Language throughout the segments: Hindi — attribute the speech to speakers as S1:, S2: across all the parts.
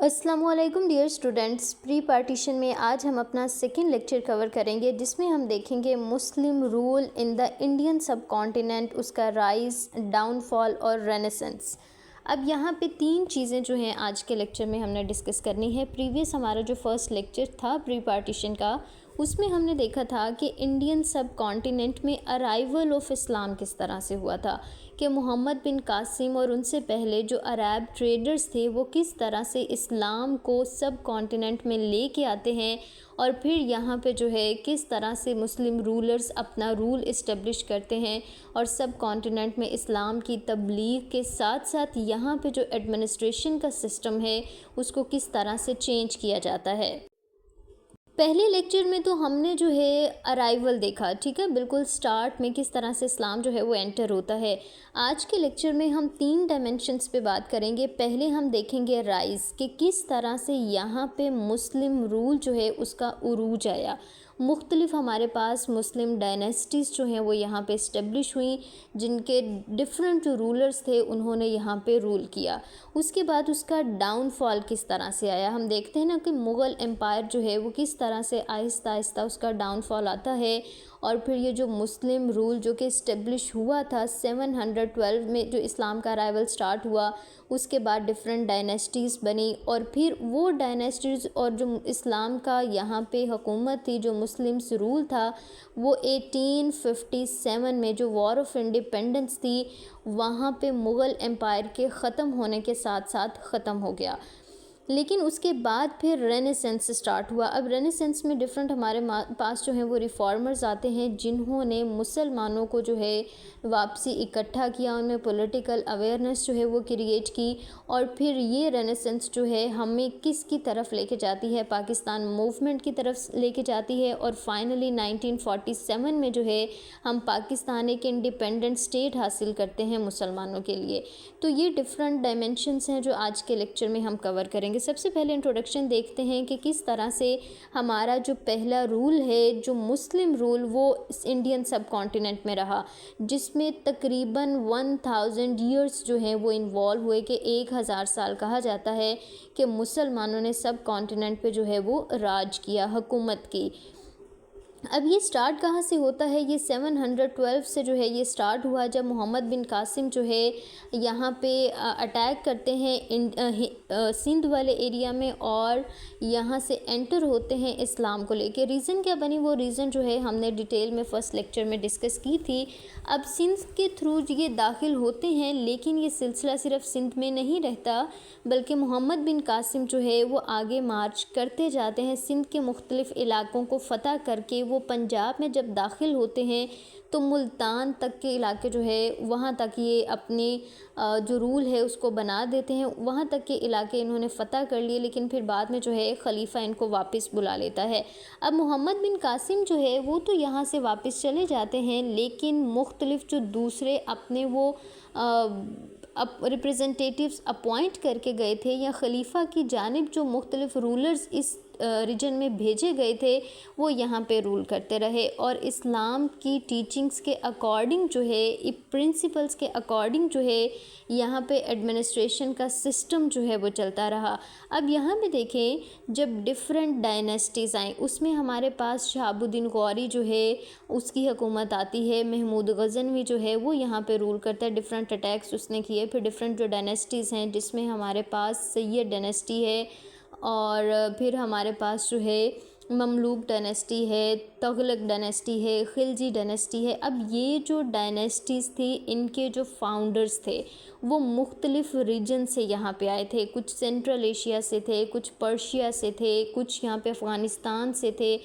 S1: अस्सलामुअलैकुम डियर स्टूडेंट्स। प्री पार्टीशन में आज हम अपना सेकेंड लेक्चर कवर करेंगे जिसमें हम देखेंगे मुस्लिम रूल इन द इंडियन सब कॉन्टिनेंट, उसका राइज, डाउनफॉल और रेनेसेंस। अब यहाँ पे तीन चीज़ें जो हैं आज के लेक्चर में हमने डिस्कस करनी है। प्रीवियस हमारा जो फर्स्ट लेक्चर था प्री पार्टीशन का, उसमें हमने देखा था कि इंडियन सब कॉन्टिनेंट में अराइवल ऑफ इस्लाम किस तरह से हुआ था, कि मोहम्मद बिन कासिम और उनसे पहले जो अरब ट्रेडर्स थे वो किस तरह से इस्लाम को सब कॉन्टिनेंट में लेके आते हैं और फिर यहाँ पे जो है किस तरह से मुस्लिम रूलर्स अपना रूल इस्टेब्लिश करते हैं और सब कॉन्टिनेंट में इस्लाम की तबलीग के साथ साथ यहाँ पे जो एडमिनिस्ट्रेशन का सिस्टम है उसको किस तरह से चेंज किया जाता है। पहले लेक्चर में तो हमने जो है अराइवल देखा, ठीक है, बिल्कुल स्टार्ट में किस तरह से इस्लाम जो है वो एंटर होता है। आज के लेक्चर में हम तीन डायमेंशंस पे बात करेंगे। पहले हम देखेंगे राइज़, कि किस तरह से यहाँ पे मुस्लिम रूल जो है उसका उरूज आया। मुख्तलिफ हमारे पास मुस्लिम डायनेस्टीज़ जो हैं वो यहाँ पे इस्टेब्लिश हुई, जिनके डिफरेंट जो रूलर्स थे उन्होंने यहाँ पे रूल किया। उसके बाद उसका डाउनफॉल किस तरह से आया। हम देखते हैं ना कि मुग़ल एम्पायर जो है वो किस तरह से आहिस्ता आहिस्ता उसका डाउनफॉल आता है और फिर ये जो मुस्लिम रूल जो कि इस्टेब्लिश हुआ था 712 में, जो इस्लाम का अराइवल स्टार्ट हुआ, उसके बाद डिफरेंट डायनेस्टीज़ बनी और फिर वो डायनेस्टीज़ और जो इस्लाम का यहाँ पे हुकूमत थी, जो मुस्लिम्स रूल था, वो 1857 में जो वॉर ऑफ इंडिपेंडेंस थी वहाँ पे मुग़ल एम्पायर के ख़त्म होने के साथ साथ ख़त्म हो गया। लेकिन उसके बाद फिर रेनेसेंस स्टार्ट हुआ। अब रेनेसेंस में डिफरेंट हमारे पास जो हैं वो रिफॉर्मर्स आते हैं जिन्होंने मुसलमानों को जो है वापसी इकट्ठा किया, उनमें पॉलिटिकल अवेयरनेस जो है वो क्रिएट की और फिर ये रेनेसेंस जो है हमें किस की तरफ लेके जाती है, पाकिस्तान मूवमेंट की तरफ लेके जाती है और फाइनली 1947 में जो है हम पाकिस्तान एक इंडिपेंडेंट स्टेट हासिल करते हैं मुसलमानों के लिए। तो ये डिफरेंट डायमेंशंस हैं जो आज के लेक्चर में हम कवर करेंगे। सबसे पहले इंट्रोडक्शन देखते हैं कि किस तरह से हमारा जो पहला रूल है, जो मुस्लिम रूल, वो इंडियन सब कॉन्टिनेंट में रहा, जिसमें तकरीबन 1000 ईयर्स जो हैं वो इन्वॉल्व हुए, कि 1000 साल कहा जाता है कि मुसलमानों ने सब कॉन्टिनेंट पे जो है वो राज किया, हुकूमत की। अब ये स्टार्ट कहाँ से होता है? ये 712 से जो है ये स्टार्ट हुआ, जब मोहम्मद बिन कासिम जो है यहाँ पे अटैक करते हैं सिंध वाले एरिया में और यहाँ से एंटर होते हैं इस्लाम को लेके। रीज़न क्या बनी, वो रीज़न जो है हमने डिटेल में फ़र्स्ट लेक्चर में डिस्कस की थी। अब सिंध के थ्रू ये दाखिल होते हैं, लेकिन ये सिलसिला सिर्फ सिंध में नहीं रहता, बल्कि मोहम्मद बिन कासिम जो है वो आगे मार्च करते जाते हैं, सिंध के मुख्तलिफ़ इलाक़ों को फ़तह करके वो पंजाब में जब दाखिल होते हैं तो मुल्तान तक के इलाके जो है वहाँ तक ये अपने जो रूल है उसको बना देते हैं। वहाँ तक के इलाके इन्होंने फ़तह कर लिए, लेकिन फिर बाद में जो है खलीफा इनको वापस बुला लेता है। अब मोहम्मद बिन कासिम जो है वो तो यहाँ से वापस चले जाते हैं, लेकिन मुख्तलिफ़ जो दूसरे अपने वो अब रिप्रेजेंटेटिव्स अपॉइंट करके गए थे या खलीफा की जानिब जो मुख्तलिफ़ रूलर्स इस रीजन में भेजे गए थे वो यहाँ पे रूल करते रहे और इस्लाम की टीचिंग्स के अकॉर्डिंग जो है, प्रिंसिपल्स के अकॉर्डिंग जो है यहाँ पे एडमिनिस्ट्रेशन का सिस्टम जो है वो चलता रहा। अब यहाँ पे देखें, जब डिफरेंट डायनेस्टीज़ आएँ उसमें हमारे पास शहाबुद्दीन गौरी जो है उसकी हुकूमत आती है, महमूद गज़नवी जो है वो यहाँ पे रूल करता है, डिफरेंट अटैक्स उसने किए। फिर डिफरेंट जो डायनेस्टीज़ हैं जिसमें हमारे पास सैयद डायनेस्टी है और फिर हमारे पास जो है ममलूक डायनेस्टी है, तुगलक डायनेस्टी है, खिलजी डायनेस्टी है। अब ये जो डायनेस्टीज़ थी, इनके जो फाउंडर्स थे वो मुख्तलिफ़ रीजन से यहाँ पे आए थे। कुछ सेंट्रल एशिया से थे, कुछ पर्शिया से थे, कुछ यहाँ पे अफ़गानिस्तान से थे।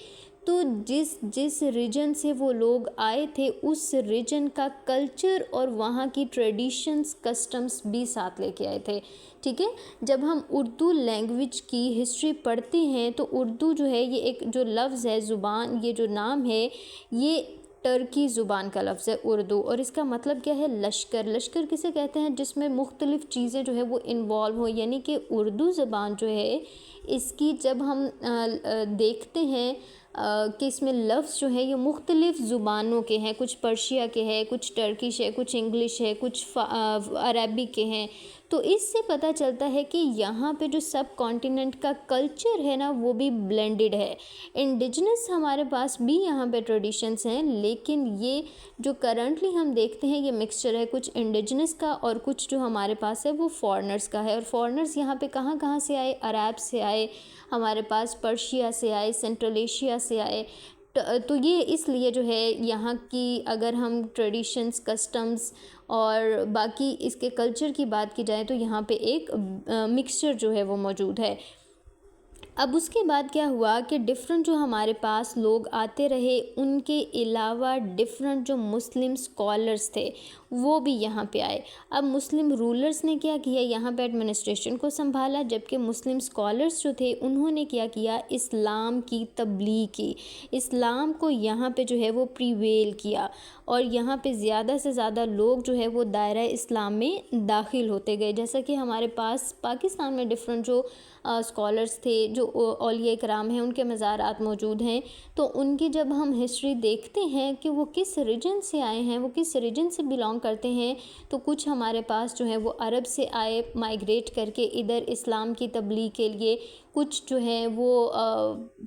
S1: तो जिस जिस रीजन से वो लोग आए थे उस रीजन का कल्चर और वहाँ की ट्रेडिशंस, कस्टम्स भी साथ लेके आए थे, ठीक है। जब हम उर्दू लैंग्वेज की हिस्ट्री पढ़ते हैं तो उर्दू जो है, ये एक जो लफ्ज़ है, ज़ुबान, ये जो नाम है, ये टर्की ज़ुबान का लफ्ज़ है उर्दू, और इसका मतलब क्या है? लश्कर। लश्कर किसे कहते हैं? जिसमें मुख्तलिफ़ चीज़ें जो है वो इन्वॉल्व हो, यानी कि उर्दू ज़बान जो है इसकी जब हम देखते हैं कि इसमें लफ्ज़ जो है ये मुख्तलिफ़ ज़ुबानों के हैं, कुछ पर्शिया के हैं, कुछ टर्किश है, कुछ इंग्लिश है, कुछ अरबिक के हैं। तो इससे पता चलता है कि यहाँ पे जो सब कॉन्टिनेंट का कल्चर है ना वो भी ब्लेंडेड है। इंडिजिनस हमारे पास भी यहाँ पे ट्रेडिशंस हैं, लेकिन ये जो करंटली हम देखते हैं ये मिक्सचर है कुछ इंडिजिनस का और कुछ जो हमारे पास है वो फॉरेनर्स का है। और फॉरेनर्स यहाँ पे कहाँ कहाँ से आए, अरब से आए, हमारे पास पर्शिया से आए, सेंट्रल एशिया से आए। तो ये इसलिए जो है यहाँ की अगर हम ट्रेडिशंस, कस्टम्स और बाकी इसके कल्चर की बात की जाए तो यहाँ पे एक मिक्सचर जो है वो मौजूद है। अब उसके बाद क्या हुआ कि डिफरेंट जो हमारे पास लोग आते रहे, उनके अलावा डिफरेंट जो मुस्लिम स्कॉलर्स थे वो भी यहाँ पे आए। अब मुस्लिम रूलर्स ने क्या किया, यहाँ पे एडमिनिस्ट्रेशन को संभाला, जबकि मुस्लिम स्कॉलर्स जो थे उन्होंने क्या किया, इस्लाम की तबलीग की, इस्लाम को यहाँ पे जो है वो प्रिवेल किया और यहाँ पे ज़्यादा से ज़्यादा लोग जो है वो दायरा इस्लाम में दाखिल होते गए। जैसा कि हमारे पास पाकिस्तान में डिफरेंट जो स्कॉलर्स थे, जो औलिया कराम हैं, उनके मज़ारात मौजूद हैं, तो उनकी जब हम हिस्ट्री देखते हैं कि वो किस रीजन से आए हैं, वो किस रीजन से बिलोंग करते हैं, तो कुछ हमारे पास जो है वो अरब से आए माइग्रेट करके इधर इस्लाम की तबलीग के लिए, कुछ जो है वो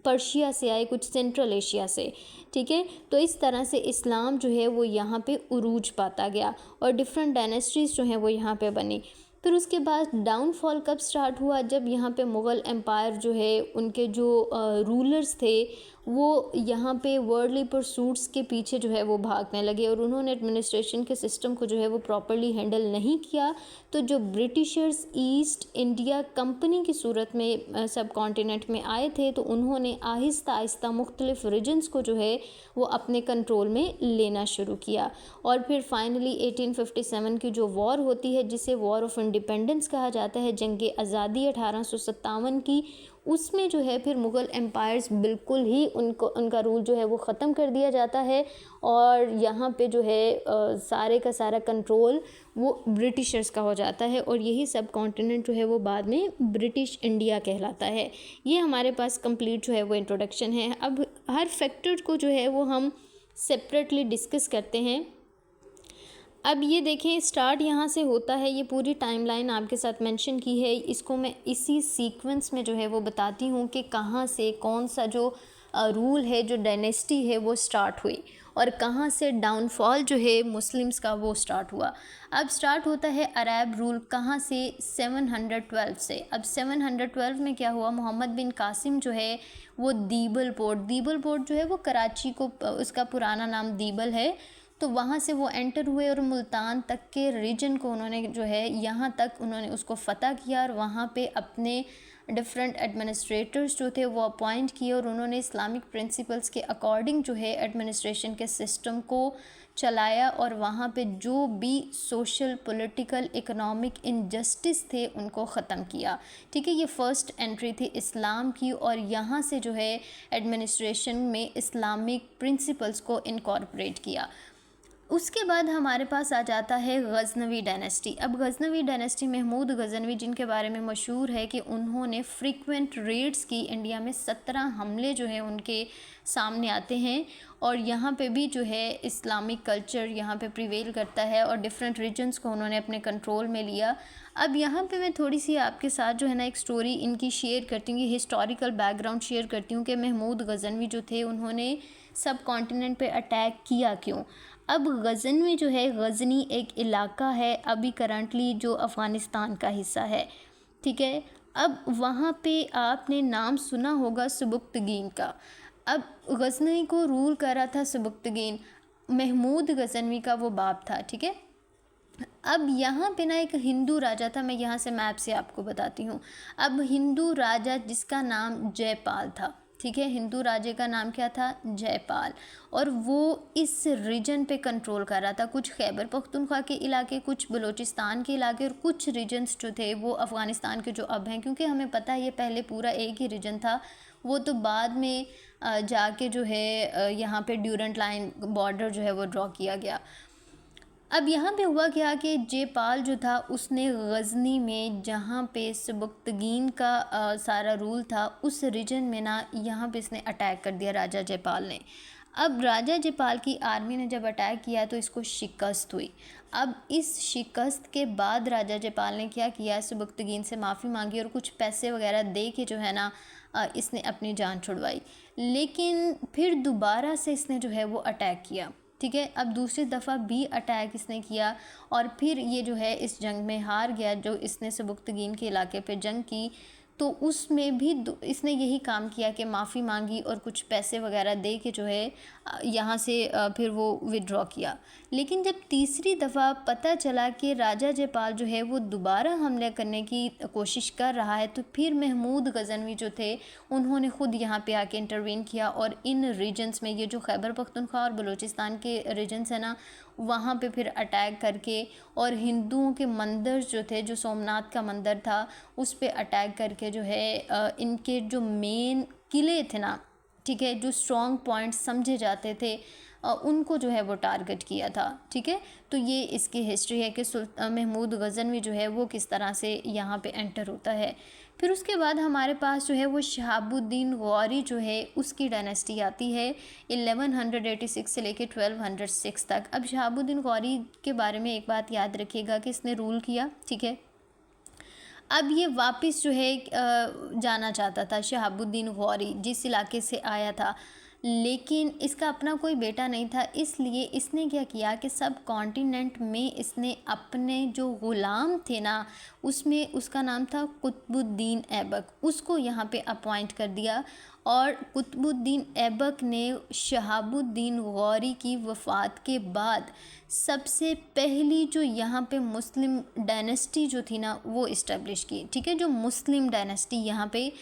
S1: पर्शिया से आए, कुछ सेंट्रल एशिया से। ठीक है, तो इस तरह से इस्लाम जो है वो यहाँ पे उरूज पाता गया और डिफरेंट डायनेस्टीज़ जो हैं वो यहाँ पे बनी। फिर उसके बाद डाउनफॉल कब स्टार्ट हुआ, जब यहाँ पे मुग़ल एम्पायर जो है उनके जो रूलर्स थे वो यहाँ पे वर्ल्डली परसूट्स के पीछे जो है वो भागने लगे और उन्होंने एडमिनिस्ट्रेशन के सिस्टम को जो है वो प्रॉपर्ली हैंडल नहीं किया। तो जो ब्रिटिशर्स ईस्ट इंडिया कंपनी की सूरत में सब कॉन्टिनेंट में आए थे, तो उन्होंने आहिस्ता आहिस्ता मुख्तलिफ रीजन्स को जो है वो अपने कंट्रोल में लेना शुरू किया। और फिर फाइनली 1857 की जो वॉर होती है, जिसे वॉर ऑफ इंडिपेंडेंस कहा जाता है, जंग आज़ादी 1857 की, उसमें जो है फिर मुग़ल एम्पायर्स बिल्कुल ही उनका रूल जो है वो ख़त्म कर दिया जाता है और यहाँ पे जो है सारे का सारा कंट्रोल वो ब्रिटिशर्स का हो जाता है और यही सब कॉन्टिनेंट जो है वो बाद में ब्रिटिश इंडिया कहलाता है। ये हमारे पास कंप्लीट जो है वो इंट्रोडक्शन है। अब हर फैक्टर को जो है वो हम सेपरेटली डिस्कस करते हैं। अब ये देखें, स्टार्ट यहाँ से होता है, ये पूरी टाइमलाइन आपके साथ मेंशन की है, इसको मैं इसी सीक्वेंस में जो है वो बताती हूँ कि कहाँ से कौन सा जो रूल है, जो डायनेस्टी है वो स्टार्ट हुई और कहाँ से डाउनफॉल जो है मुस्लिम्स का वो स्टार्ट हुआ। अब स्टार्ट होता है अरब रूल, कहाँ से, 712 से। अब 712 में क्या हुआ, मोहम्मद बिन कासिम जो है वो दीबल पोर्ट जो है वो कराची को, उसका पुराना नाम दीबल है, तो वहाँ से वो एंटर हुए और मुल्तान तक के रीजन को उन्होंने जो है यहाँ तक उन्होंने उसको फ़तह किया और वहाँ पे अपने डिफरेंट एडमिनिस्ट्रेटर्स जो थे वो अपॉइंट किए और उन्होंने इस्लामिक प्रिंसिपल्स के अकॉर्डिंग जो है एडमिनिस्ट्रेशन के सिस्टम को चलाया और वहाँ पे जो भी सोशल, पॉलिटिकल, इकोनॉमिक इनजस्टिस थे उनको ख़त्म किया। ठीक है, ये फ़र्स्ट एंट्री थी इस्लाम की और यहाँ से जो है एडमिनिस्ट्रेशन में इस्लामिक प्रिंसिपल्स को इनकॉर्पोरेट किया। उसके बाद हमारे पास आ जाता है गज़नवी डायनेस्टी। अब गज़नवी डायनेस्टी, महमूद गज़नवी, जिनके बारे में मशहूर है कि उन्होंने फ्रीक्वेंट रेड्स की, इंडिया में 17 हमले जो है उनके सामने आते हैं और यहाँ पे भी जो है इस्लामिक कल्चर यहाँ पे प्रिवेल करता है और डिफरेंट रीजन्स को उन्होंने अपने कंट्रोल में लिया। अब यहाँ पे मैं थोड़ी सी आपके साथ जो है ना एक स्टोरी इनकी शेयर करती हूँ, हिस्टोरिकल बैकग्राउंड शेयर करती हूँ कि महमूद गज़नवी जो थे उन्होंने सब कॉन्टिनेंट पे अटैक किया क्यों। अब गज़नवी जो है, गज़नी एक इलाका है अभी करंटली जो अफ़गानिस्तान का हिस्सा है। ठीक है, अब वहाँ पे आपने नाम सुना होगा सुबुक्तगीन का। अब गज़नवी को रूल कर रहा था सुबुक्तगीन, महमूद गज़नवी का वो बाप था। ठीक है, अब यहाँ पे ना एक हिंदू राजा था, मैं यहाँ से मैप से आपको बताती हूँ। अब हिंदू राजा जिसका नाम जयपाल था, ठीक है, हिंदू राजे का नाम क्या था, जयपाल, और वो इस रीजन पे कंट्रोल कर रहा था। कुछ खैबर पख्तूनख्वा के इलाके, कुछ बलूचिस्तान के इलाके और कुछ रीजन्स जो थे वो अफ़गानिस्तान के जो अब हैं, क्योंकि हमें पता है ये पहले पूरा एक ही रीजन था, वो तो बाद में जाके जो है यहाँ पे ड्यूरेंट लाइन बॉर्डर जो है वो ड्रॉ किया गया। अब यहाँ पे हुआ क्या कि जयपाल जो था उसने गज़नी में, जहाँ पे सबुक्तगीन का सारा रूल था, उस रीजन में ना यहाँ पे इसने अटैक कर दिया राजा जयपाल ने। अब राजा जयपाल की आर्मी ने जब अटैक किया तो इसको शिकस्त हुई। अब इस शिकस्त के बाद राजा जयपाल ने क्या किया, सबुक्तगीन से माफ़ी मांगी और कुछ पैसे वगैरह दे के जो है ना इसने अपनी जान छुड़वाई। लेकिन फिर दोबारा से इसने जो है वो अटैक किया, ठीक है। अब दूसरी दफ़ा भी अटैक इसने किया और फिर ये जो है इस जंग में हार गया, जो इसने सबुक्तगीन के इलाके पे जंग की। तो उसमें भी इसने यही काम किया कि माफ़ी मांगी और कुछ पैसे वगैरह दे के जो है यहाँ से फिर वो विड्रॉ किया। लेकिन जब तीसरी दफ़ा पता चला कि राजा जयपाल जो है वो दोबारा हमले करने की कोशिश कर रहा है, तो फिर महमूद गज़नवी जो थे उन्होंने ख़ुद यहाँ पे आके इंटरवीन किया और इन रीजन्स में, ये जो खैबर पख्तूनख्वा और बलूचिस्तान के रीजन्स है ना, वहाँ पे फिर अटैक करके और हिंदुओं के मंदिर जो थे, जो सोमनाथ का मंदिर था, उस पे अटैक करके जो है इनके जो मेन किले थे ना, ठीक है, जो स्ट्रॉन्ग पॉइंट्स समझे जाते थे, उनको जो है वो टारगेट किया था, ठीक है। तो ये इसकी हिस्ट्री है कि महमूद गज़नवी जो है वो किस तरह से यहाँ पे एंटर होता है। फिर उसके बाद हमारे पास जो है वो शहाबुद्दीन गौरी जो है उसकी डायनेस्टी आती है 1186 से लेके 1206 तक। अब शहाबुद्दीन गौरी के बारे में एक बात याद रखिएगा कि इसने रूल किया, ठीक है। अब ये वापस जो है जाना चाहता था, शहाबुद्दीन गौरी जिस इलाके से आया था, लेकिन इसका अपना कोई बेटा नहीं था। इसलिए इसने क्या किया कि सब कॉन्टिनेंट में इसने अपने जो ग़ुलाम थे ना, उसमें उसका नाम था कुतुबुद्दीन ऐबक, उसको यहाँ पे अपॉइंट कर दिया। और कुतुबुद्दीन ऐबक ने शहाबुद्दीन गौरी की वफ़ात के बाद सबसे पहली जो यहाँ पे मुस्लिम डायनेस्टी जो थी ना वो इस्टेब्लिश की, ठीक है। जो मुस्लिम डायनेस्टी यहाँ पे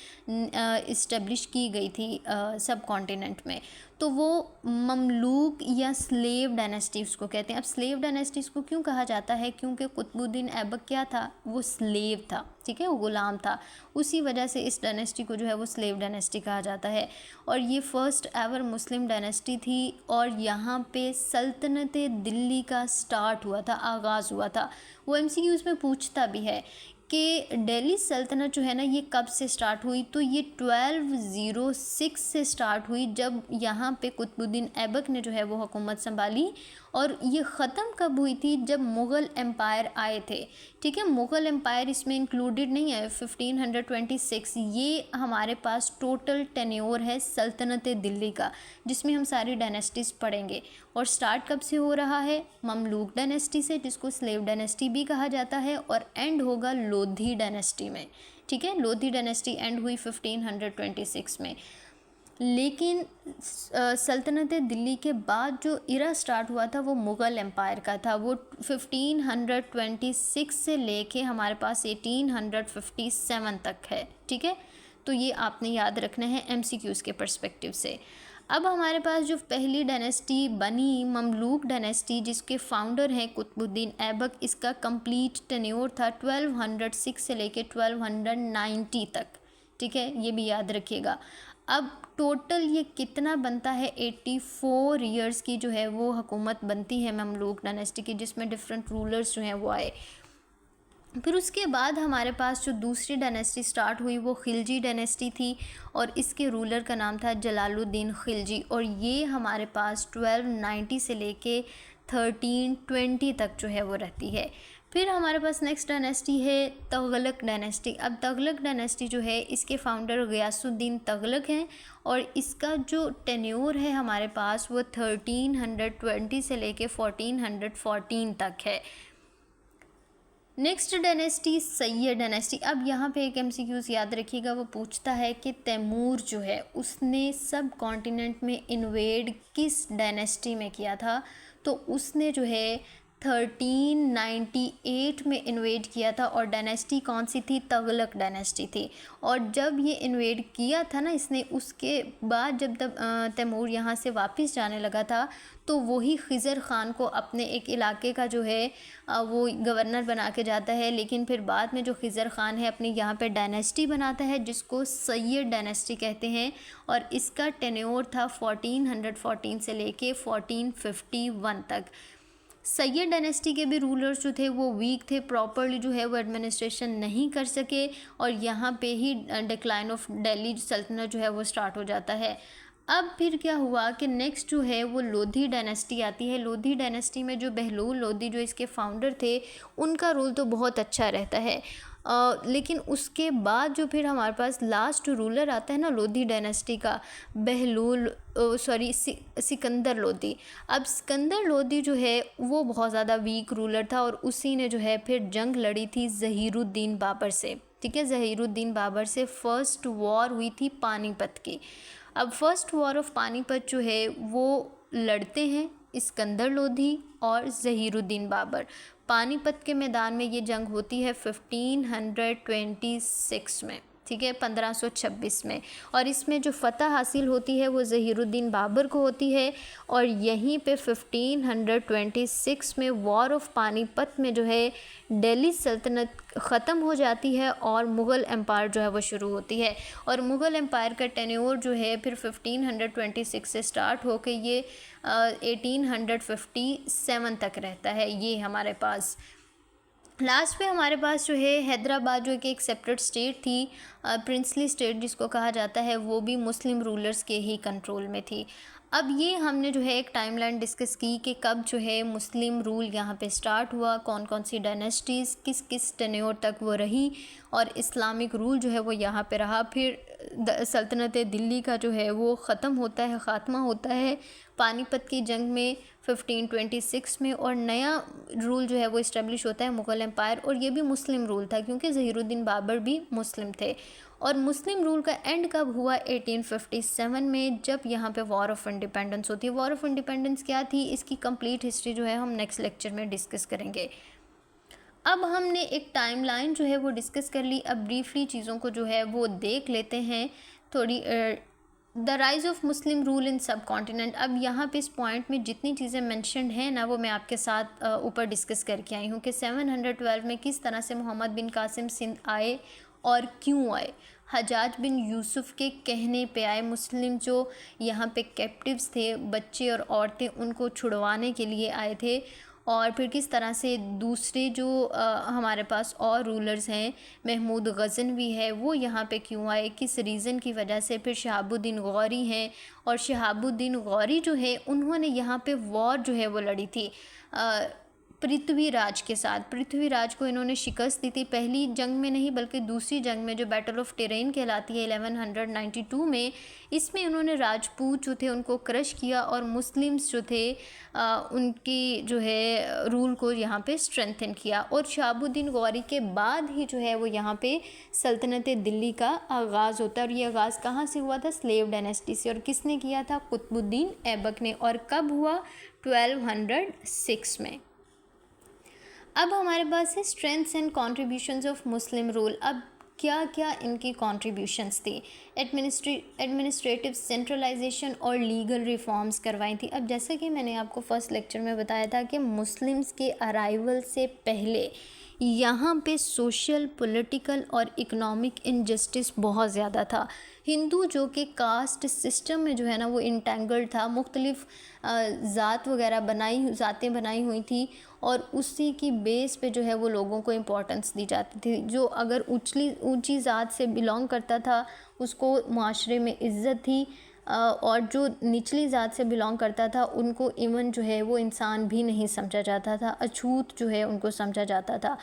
S1: इस्टेब्लिश की गई थी सब कॉन्टिनेंट में, तो वो ममलूक या स्लेव डायनेस्टी उसको कहते हैं। अब स्लेव डायनेस्टी इसको क्यों कहा जाता है, क्योंकि कुतुबुद्दीन ऐबक क्या था, वो स्लेव था, ठीक है, वो ग़ुलाम था। उसी वजह से इस डायनेस्टी को जो है वो स्लेव डायनेस्टी कहा जाता है। और ये फ़र्स्ट एवर मुस्लिम डायनेस्टी थी और यहाँ पे सल्तनत दिल्ली का स्टार्ट हुआ था, आगाज़ हुआ था। वो MCQs में पूछता भी है कि दिल्ली सल्तनत जो है ना ये कब से स्टार्ट हुई, तो ये 1206 से स्टार्ट हुई, जब यहाँ पे कुतुबुद्दीन ऐबक ने जो है वो हुकूमत संभाली। और ये ख़त्म कब हुई थी, जब मुग़ल एम्पायर आए थे, ठीक है। मुग़ल एम्पायर इसमें इंक्लूडेड नहीं है, 1526 ये हमारे पास टोटल टेन्योर है सल्तनत दिल्ली का, जिसमें हम सारी डायनेस्टीज़ पढ़ेंगे। और स्टार्ट कब से हो रहा है, ममलूक डायनेस्टी से, जिसको स्लेव डायनेस्टी भी कहा जाता है, और एंड होगा लोधी डायनेस्टी में, ठीक है। लोधी डायनेस्टी एंड हुई 1526 में। लेकिन सल्तनत दिल्ली के बाद जो इरा स्टार्ट हुआ था वो मुग़ल एम्पायर का था, वो 1526 से लेके हमारे पास 1857 तक है, ठीक है। तो ये आपने याद रखना है MCQs के पर्सपेक्टिव से। अब हमारे पास जो पहली डायनेस्टी बनी, ममलूक डायनेस्टी, जिसके फाउंडर हैं कुतुबुद्दीन ऐबक, इसका कंप्लीट टेन्योर था 1206 से लेके 1290 तक, ठीक है, ये भी याद रखिएगा। अब टोटल ये कितना बनता है, 84 ईयर्स की जो है वो हुकूमत बनती है ममलूक डायनेस्टी की, जिसमें डिफरेंट रूलर्स जो हैं वो आए। फिर उसके बाद हमारे पास जो दूसरी डायनेस्टी स्टार्ट हुई वो खिलजी डायनेस्टी थी और इसके रूलर का नाम था जलालुद्दीन खिलजी, और ये हमारे पास 1290 से लेके 1320 तक जो है वो रहती है। फिर हमारे पास नेक्स्ट डायनेस्टी है तगलक डायनेस्टी। अब तगलक डायनेस्टी जो है इसके फाउंडर गियासुद्दीन तगलक हैं और इसका जो टेन्योर है हमारे पास वो 1320 से लेके 1414 तक है। Next dynasty Syed dynasty. अब यहाँ पे एक MCQs याद रखिएगा, वो पूछता है कि तैमूर जो है उसने सब कॉन्टिनेंट में इन्वेड किस डायनेस्टी में किया था, तो उसने जो है 1398 में इन्वेड किया था और डायनेस्टी कौन सी थी, तगलक डायनेस्टी थी। और जब ये इन्वेड किया था ना इसने, उसके बाद जब तैमूर यहाँ से वापस जाने लगा था तो वही खिज़र ख़ान को अपने एक इलाके का जो है वो गवर्नर बना के जाता है, लेकिन फिर बाद में जो खिज़र ख़ान है अपनी यहाँ पे डायनेस्टी बनाता है जिसको सैयद डायनेस्टी कहते हैं, और इसका टेन्योर था 1414 से लेके 1451 तक। सैयद डायनेस्टी के भी रूलर्स जो थे वो वीक थे, प्रॉपरली जो है वो एडमिनिस्ट्रेशन नहीं कर सके, और यहाँ पे ही डिक्लाइन ऑफ दिल्ली सल्तनत जो है वो स्टार्ट हो जाता है। अब फिर क्या हुआ कि नेक्स्ट जो है वो लोधी डायनेस्टी आती है। लोधी डायनेस्टी में जो बहलोल लोधी जो इसके फाउंडर थे, उनका रोल तो बहुत अच्छा रहता है। लेकिन उसके बाद जो फिर हमारे पास लास्ट रूलर आता है ना लोधी डायनेस्टी का, सिकंदर लोधी। अब सिकंदर लोधी जो है वो बहुत ज़्यादा वीक रूलर था, और उसी ने जो है फिर जंग लड़ी थी ज़हीरुद्दीन बाबर से। ठीक है, ज़हीरुद्दीन बाबर से फर्स्ट वॉर हुई थी पानीपत की। अब फर्स्ट वॉर ऑफ पानीपत जो है वो लड़ते हैं सिकंदर लोधी और ज़हीरुद्दीन बाबर। पानीपत के मैदान में ये जंग होती है 1526 में, ठीक है, 1526 में, और इसमें जो फ़तह हासिल होती है वो ज़हीरुद्दीन बाबर को होती है। और यहीं पे 1526 में वॉर ऑफ पानीपत में जो है दिल्ली सल्तनत ख़त्म हो जाती है और मुग़ल एम्पायर जो है वो शुरू होती है। और मुग़ल एम्पायर का टेन्योर जो है फिर 1526 से स्टार्ट होकर ये 1857 तक रहता है। ये हमारे पास लास्ट में हमारे पास जो है हैदराबाद जो कि एक सेपरेट स्टेट थी, प्रिंसली स्टेट जिसको कहा जाता है, वो भी मुस्लिम रूलर्स के ही कंट्रोल में थी। अब ये हमने जो है एक टाइमलाइन डिस्कस की कि कब जो है मुस्लिम रूल यहाँ पे स्टार्ट हुआ, कौन कौन सी डायनेस्टीज़ किस किस टेन्योर तक वो रही, और इस्लामिक रूल जो है वो यहाँ पे रहा। फिर सल्तनत दिल्ली का जो है वो ख़त्म होता है, ख़ात्मा होता है पानीपत की जंग में 1526 में, और नया रूल जो है वो इस्टेब्लिश होता है मुग़ल एम्पायर। और ये भी मुस्लिम रूल था क्योंकि ज़हीरुद्दीन बाबर भी मुस्लिम थे। और मुस्लिम रूल का एंड कब हुआ? 1857 में, जब यहाँ पे वॉर ऑफ इंडिपेंडेंस होती है। वॉर ऑफ इंडिपेंडेंस क्या थी, इसकी कंप्लीट हिस्ट्री जो है हम नेक्स्ट लेक्चर में डिस्कस करेंगे। अब हमने एक टाइमलाइन जो है वो डिस्कस कर ली। अब ब्रीफली चीज़ों को जो है वो देख लेते हैं थोड़ी। The rise of Muslim rule in subcontinent. अब यहाँ पे इस पॉइंट में जितनी चीज़ें मेंशन्ड हैं ना वो मैं आपके साथ ऊपर डिस्कस करके आई हूँ कि 712 में किस तरह से मोहम्मद बिन कासिम सिंध आए और क्यों आए। हजाज बिन यूसुफ के कहने पे आए। मुस्लिम जो यहाँ पे कैप्टिव्स थे, बच्चे और औरतें, उनको छुड़वाने के लिए आए थे। और फिर किस तरह से दूसरे जो हमारे पास और रूलर्स हैं, महमूद गज़नवी है, वो यहाँ पे क्यों आए, किस रीज़न की वजह से। फिर शहाबुद्दीन गौरी हैं, और शहाबुद्दीन गौरी जो है उन्होंने यहाँ पे वॉर जो है वो लड़ी थी पृथ्वीराज के साथ। पृथ्वीराज को इन्होंने शिकस्त दी थी, पहली जंग में नहीं बल्कि दूसरी जंग में जो बैटल ऑफ टेरेन कहलाती है 1192 में। इसमें उन्होंने राजपूत जो थे उनको क्रश किया, और मुस्लिम्स जो थे उनकी जो है रूल को यहाँ पे स्ट्रेंथन किया। और शहाबुद्दीन गौरी के बाद ही जो है वो यहाँ पे सल्तनत दिल्ली का आगाज़ होता है। और ये आगाज़ कहाँ से हुआ था? स्लेव डायनेस्टी से। और किसने किया था? कुतुबुद्दीन ऐबक ने। और कब हुआ? 1206 में। अब हमारे पास है strengths and contributions of Muslim rule. अब क्या क्या इनकी कॉन्ट्रीब्यूशंस थी? एडमिनिस्ट्रेटिव सेंट्रलाइजेशन और लीगल रिफॉर्म्स करवाई थी। अब जैसा कि मैंने आपको फर्स्ट लेक्चर में बताया था कि मुस्लिम्स के अराइवल से पहले यहाँ पे सोशल, पॉलिटिकल और इकोनॉमिक इनजस्टिस बहुत ज़्यादा था। हिंदू जो कि कास्ट सिस्टम में जो है ना वो इंटेंगल्ड था, मुख्तलिफ ज़ातें बनाई हुई थी, और उसी की बेस पे जो है वो लोगों को इम्पोर्टेंस दी जाती थी। जो अगर ऊंची ज़ात से बिलोंग करता था उसको माशरे में इज़्ज़त थी, और जो निचली ज़ात से बिलोंग करता था उनको इवन जो है वो इंसान भी नहीं समझा जाता था, अछूत जो है उनको समझा जाता था।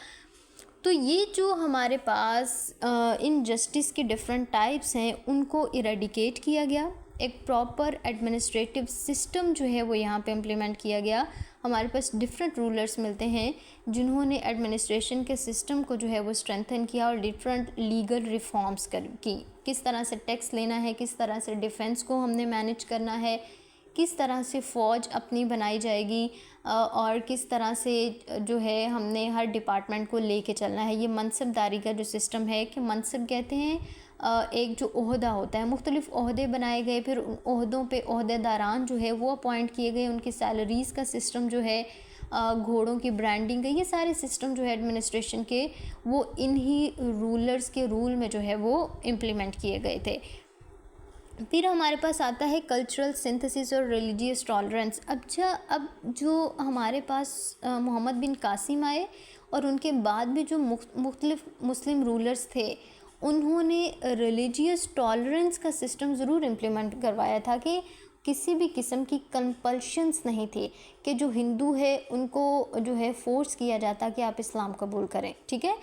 S1: तो ये जो हमारे पास इनजस्टिस के डिफरेंट टाइप्स हैं उनको इरेडिकेट किया गया। एक प्रॉपर एडमिनिस्ट्रेटिव सिस्टम जो है वो यहाँ पे इम्प्लीमेंट किया गया। हमारे पास डिफरेंट रूलर्स मिलते हैं जिन्होंने एडमिनिस्ट्रेशन के सिस्टम को जो है वो स्ट्रेंथन किया, और डिफरेंट लीगल रिफॉर्म्स की। किस तरह से टैक्स लेना है, किस तरह से डिफेंस को हमने मैनेज करना है, किस तरह से फ़ौज अपनी बनाई जाएगी, और किस तरह से जो है हमने हर डिपार्टमेंट को लेके चलना है। ये मनसबदारी का जो सिस्टम है, कि मनसब कहते हैं एक जो ओहदा होता है, मुख्तलिफ़ ओहदे बनाए गए, फिर उन ओहदों पे ओहदेदारान जो है वो अपॉइंट किए गए, उनकी सैलरीज़ का सिस्टम जो है, घोड़ों की ब्रांडिंग का, ये सारे सिस्टम जो है एडमिनिस्ट्रेशन के वो इन्हीं रूलर्स के रूल में जो है वो इम्प्लीमेंट किए गए थे। फिर हमारे पास आता है कल्चरल सिंथेसिस और रिलीजियस टॉलरेंस। अब जो हमारे पास मोहम्मद बिन कासिम आए और उनके बाद भी जो मुख्तलिफ मुस्लिम रूलर्स थे, उन्होंने रिलीजियस टॉलरेंस का सिस्टम ज़रूर इम्प्लीमेंट करवाया था कि किसी भी किस्म की कंपल्शंस नहीं थी कि जो हिंदू है उनको जो है फोर्स किया जाता कि आप इस्लाम कबूल करें। ठीक है,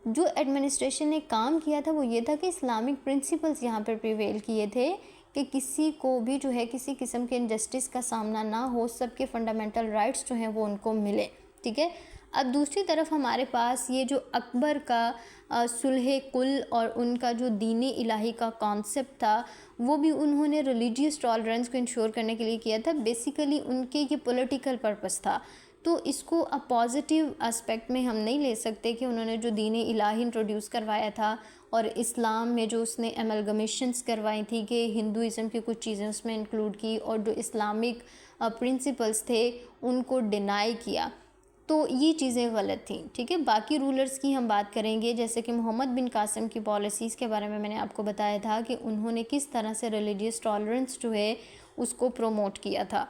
S1: जो एडमिनिस्ट्रेशन ने काम किया था वो ये था कि इस्लामिक प्रिंसिपल्स यहाँ पर प्रिवेल किए थे कि किसी को भी जो है किसी किस्म के इनजस्टिस का सामना ना हो, सबके फंडामेंटल राइट्स जो हैं वो उनको मिले। ठीक है, अब दूसरी तरफ हमारे पास ये जो अकबर का सुलह कुल और उनका जो दीन इलाही का कॉन्सेप्ट था, वो भी उन्होंने रिलीजियस टॉलरेंस को इंश्योर करने के लिए किया था। बेसिकली उनके ये पॉलिटिकल पर्पस था, तो इसको अब पॉजिटिव एस्पेक्ट में हम नहीं ले सकते कि उन्होंने जो दीन इलाही इंट्रोड्यूस करवाया था और इस्लाम में जो उसने एमलगमेशंस करवाई थी कि हिंदुज़म की कुछ चीज़ें उसमें इंक्लूड की और जो इस्लामिक प्रिंसिपल्स थे उनको डिनाई किया, तो ये चीज़ें गलत थी। ठीक है, बाकी रूलर्स की हम बात करेंगे, जैसे कि मोहम्मद बिन कासिम की पॉलिसीज़ के बारे में मैंने आपको बताया था कि उन्होंने किस तरह से रिलीजियस टॉलरेंस जो है उसको प्रमोट किया था।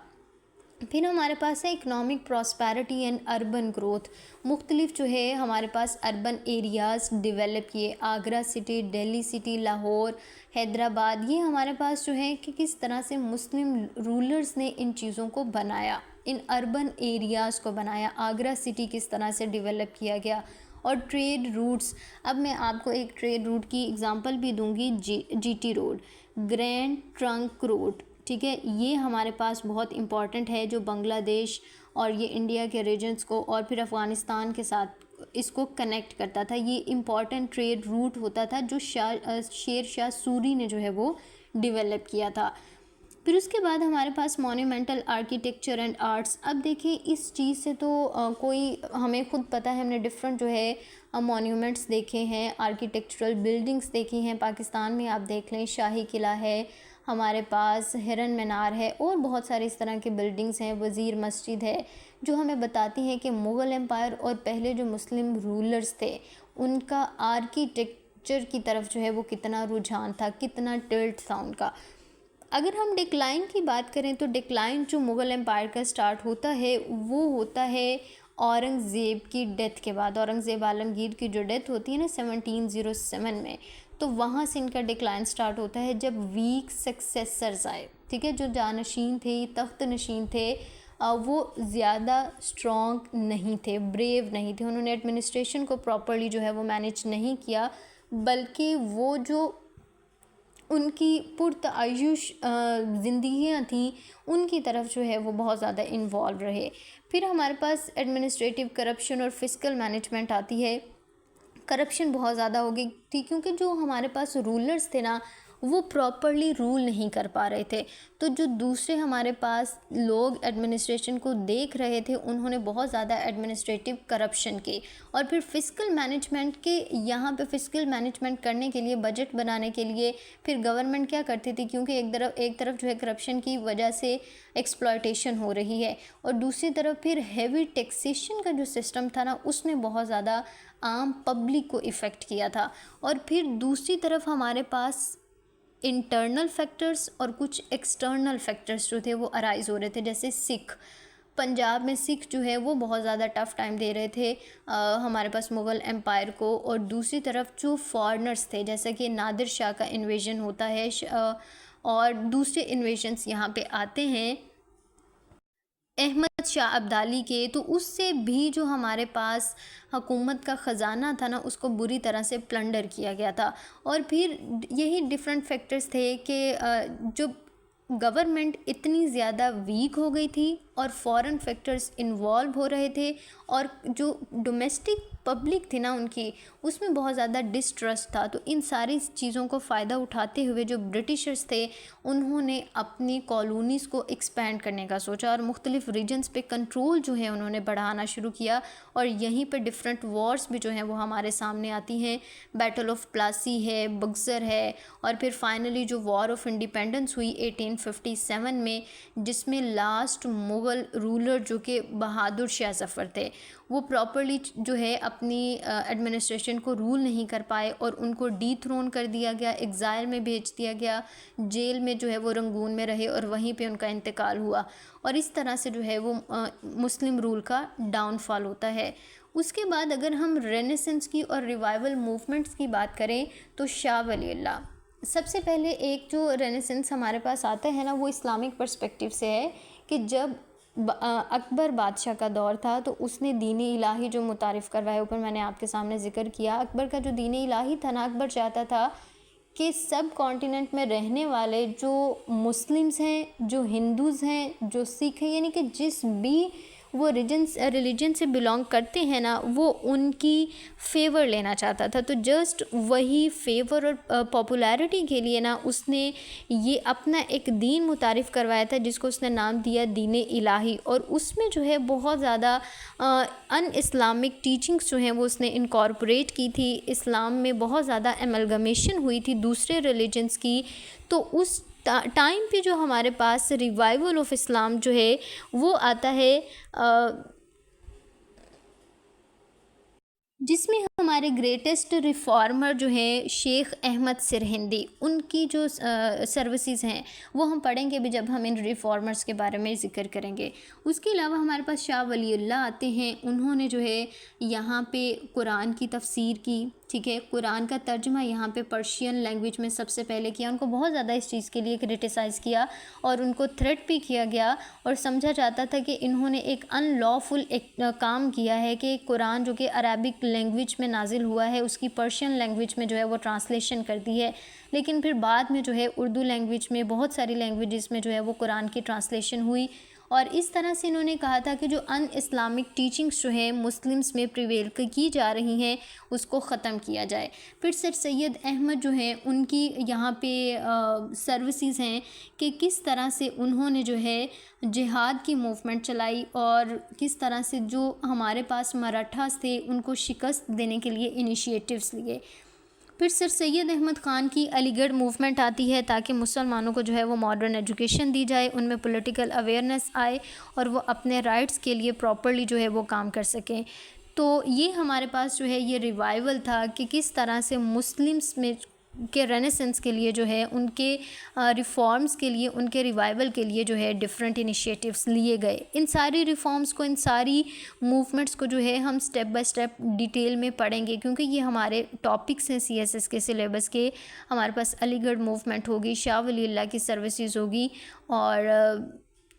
S1: फिर हमारे पास है economic prosperity and urban growth. मुख्तलिफ जो है हमारे पास अर्बन एरियाज़ डेवलप किए, आगरा सिटी, दिल्ली सिटी, लाहौर, हैदराबाद, ये हमारे पास जो है कि किस तरह से मुस्लिम रूलर्स ने इन चीज़ों को बनाया, इन अर्बन एरियाज़ को बनाया। आगरा सिटी किस तरह से डेवलप किया गया, और ट्रेड रूट्स। अब मैं आपको एक ट्रेड रूट की एग्जांपल भी दूंगी, GT road, grand trunk road. ठीक है, ये हमारे पास बहुत इम्पॉर्टेंट है, जो बांग्लादेश और ये इंडिया के रीजन्स को और फिर अफ़गानिस्तान के साथ इसको कनेक्ट करता था। ये इम्पॉर्टेंट ट्रेड रूट होता था जो शेर शाह सूरी ने जो है वो डेवलप किया था। फिर उसके बाद हमारे पास मॉन्यूमेंटल आर्किटेक्चर एंड आर्ट्स। अब देखिए इस चीज़ से तो कोई हमें खुद पता है, हमने डिफरेंट जो है मॉन्यूमेंट्स देखे हैं, आर्किटेक्चरल बिल्डिंग्स देखी हैं। पाकिस्तान में आप देख लें, शाही किला है, हमारे पास हिरन मीनार है और बहुत सारे इस तरह के बिल्डिंग्स हैं, वज़ीर मस्जिद है, जो हमें बताती हैं कि मुग़ल एम्पायर और पहले जो मुस्लिम रूलर्स थे उनका आर्किटेक्चर की तरफ जो है वो कितना रुझान था, कितना टिल्ट था उनका। अगर हम डिक्लाइन की बात करें तो डिक्लाइन जो मुग़ल एम्पायर का स्टार्ट होता है वो होता है औरंगज़ेब की डेथ के बाद। औरंगज़ेब आलमगीर की जो डेथ होती है ना 1707 में, तो वहाँ से इनका डिक्लाइन स्टार्ट होता है जब वीक सक्सेसर्स आए। ठीक है, जो जानशीन थे, तख्त नशीन थे, वो ज़्यादा स्ट्रॉन्ग नहीं थे, ब्रेव नहीं थे, उन्होंने एडमिनिस्ट्रेशन को प्रॉपरली जो है वो मैनेज नहीं किया, बल्कि वो जो उनकी पुरतायुश ज़िंदगियाँ थी उनकी तरफ जो है वो बहुत ज़्यादा इन्वॉल्व रहे। फिर हमारे पास एडमिनिस्ट्रेटिव करप्शन और फिस्कल मैनेजमेंट आती है। करप्शन बहुत ज़्यादा हो गई थी क्योंकि जो हमारे पास रूलर्स थे ना वो प्रॉपरली रूल नहीं कर पा रहे थे, तो जो दूसरे हमारे पास लोग एडमिनिस्ट्रेशन को देख रहे थे उन्होंने बहुत ज़्यादा एडमिनिस्ट्रेटिव करप्शन की। और फिर फिस्कल मैनेजमेंट के यहाँ पे फिस्कल मैनेजमेंट करने के लिए, बजट बनाने के लिए फिर गवर्नमेंट क्या करती थी, क्योंकि एक तरफ जो है करप्शन की वजह से एक्सप्लॉयटेशन हो रही है और दूसरी तरफ फिर हैवी टैक्सेशन का जो सिस्टम था ना उसने बहुत ज़्यादा आम पब्लिक को इफ़ेक्ट किया था। और फिर दूसरी तरफ हमारे पास इंटरनल फैक्टर्स और कुछ एक्सटर्नल फैक्टर्स जो थे वो अराइज़ हो रहे थे। जैसे सिख, पंजाब में सिख जो है वो बहुत ज़्यादा टफ़ टाइम दे रहे थे हमारे पास मुग़ल एम्पायर को। और दूसरी तरफ जो फॉरेनर्स थे, जैसे कि नादिर शाह का इन्वेजन होता है और दूसरे इन्वेजन्स यहाँ पे आते हैं अहमद शाह अब्दाली के, तो उससे भी जो हमारे पास हुकूमत का ख़जाना था ना उसको बुरी तरह से प्लंडर किया गया था। और फिर यही डिफरेंट फैक्टर्स थे कि जो गवर्नमेंट इतनी ज़्यादा वीक हो गई थी और फॉरेन फैक्टर्स इन्वॉल्व हो रहे थे और जो डोमेस्टिक पब्लिक थी ना उनकी उसमें बहुत ज़्यादा डिस्ट्रस्ट था। तो इन सारी चीज़ों को फ़ायदा उठाते हुए जो ब्रिटिशर्स थे उन्होंने अपनी कॉलोनीज़ को एक्सपेंड करने का सोचा और मुख्तलिफ रीजन्स पे कंट्रोल जो है उन्होंने बढ़ाना शुरू किया। और यहीं पे डिफरेंट वॉर्स भी जो हैं वो हमारे सामने आती हैं। बैटल ऑफ प्लासी है, बक्सर है, और फिर फाइनली जो वॉर ऑफ इंडिपेंडेंस हुई 1857 में, जिसमें लास्ट मुग़ल रूलर जो कि बहादुर शाह ज़फ़र थे वो प्रॉपरली जो है अपनी एडमिनिस्ट्रेशन को रूल नहीं कर पाए और उनको डीथ्रोन कर दिया गया, एग्ज़ाइल में भेज दिया गया, जेल में जो है वो रंगून में रहे और वहीं पे उनका इंतकाल हुआ। और इस तरह से जो है वो मुस्लिम रूल का डाउनफॉल होता है। उसके बाद अगर हम रेनेसेंस की और रिवाइवल मूवमेंट्स की बात करें तो शाह वली अल्लाह, सबसे पहले एक जो रेनेसेंस हमारे पास आता है ना, वो इस्लामिक पर्सपेक्टिव से है कि जब अकबर बादशाह का दौर था तो उसने दीन-ए इलाही जो मुतारिफ़ करवाया, ऊपर मैंने आपके सामने ज़िक्र किया। अकबर का जो दीन-ए इलाही था ना, अकबर चाहता था कि सब कॉन्टिनेंट में रहने वाले जो मुस्लिम्स हैं, जो हिंदूज़ हैं, जो सिख हैं, यानी कि जिस भी वो रिलीजन से बिलोंग करते हैं ना, वो उनकी फ़ेवर लेना चाहता था। तो जस्ट वही फ़ेवर और पॉपुलैरिटी के लिए ना उसने ये अपना एक दीन मुतारिफ़ करवाया था जिसको उसने नाम दिया दीन इलाही। और उसमें जो है बहुत ज़्यादा अन इस्लामिक टीचिंग्स जो हैं वो उसने इनकॉर्पोरेट की थी। इस्लाम में बहुत ज़्यादा एमलगमेशन हुई थी दूसरे रिलीजन्स की। तो उस टाइम पे जो हमारे पास रिवाइवल ऑफ इस्लाम जो है वो आता है, जिसमें हमारे ग्रेटेस्ट रिफॉर्मर जो है शेख अहमद सिरहिंदी, उनकी जो सर्विसेज हैं वो हम पढ़ेंगे भी जब हम इन रिफॉर्मर्स के बारे में ज़िक्र करेंगे। उसके अलावा हमारे पास शाह वली अल्लाह आते हैं। उन्होंने जो है यहाँ पे कुरान की तफसीर की, ठीक है, कुरान का तर्जुमा यहाँ पे पर्शियन लैंग्वेज में सबसे पहले किया। उनको बहुत ज़्यादा इस चीज़ के लिए क्रिटिसाइज़ किया और उनको थ्रेट भी किया गया और समझा जाता था कि इन्होंने एक अनलॉफुल एक काम किया है कि कुरान जो कि अरबिक लैंग्वेज में नाजिल हुआ है उसकी पर्शियन लैंग्वेज में जो है वो ट्रांसलेशन कर दी है। लेकिन फिर बाद में जो है उर्दू लैंग्वेज में, बहुत सारी लैंग्वेजेस में जो है वो कुरान की ट्रांसलेशन हुई। और इस तरह से इन्होंने कहा था कि जो अन इस्लामिक टीचिंग्स जो हैं मुस्लिम्स में प्रिवेल की जा रही हैं उसको ख़त्म किया जाए। फिर सर सैयद अहमद जो हैं उनकी यहाँ पे सर्विसेज हैं कि किस तरह से उन्होंने जो है जिहाद की मूवमेंट चलाई और किस तरह से जो हमारे पास मराठास थे उनको शिकस्त देने के लिए इनिशिएटिव्स लिए। फिर सर सैयद अहमद ख़ान की अलीगढ़ मूवमेंट आती है ताकि मुसलमानों को जो है वो मॉडर्न एजुकेशन दी जाए, उनमें पॉलिटिकल अवेयरनेस आए और वो अपने राइट्स के लिए प्रॉपर्ली जो है वो काम कर सकें। तो ये हमारे पास जो है ये रिवाइवल था कि किस तरह से मुस्लिम्स में के रेनेसेंस के लिए जो है उनके रिफॉर्म्स के लिए, उनके रिवाइवल के लिए जो है डिफरेंट इनिशिएटिव्स लिए गए। इन सारी रिफॉर्म्स को, इन सारी मूवमेंट्स को जो है हम स्टेप बाय स्टेप डिटेल में पढ़ेंगे क्योंकि ये हमारे टॉपिक्स हैं सीएसएस के सिलेबस के। हमारे पास अलीगढ़ मूवमेंट होगी, शाह वली अल्लाह की सर्विसेज होगी और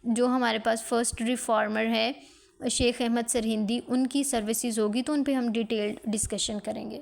S1: जो हमारे पास फर्स्ट रिफॉर्मर है शेख अहमद सिरहिंदी, उनकी सर्विसेज होगी। तो उन पे हम डिटेल्ड डिस्कशन करेंगे।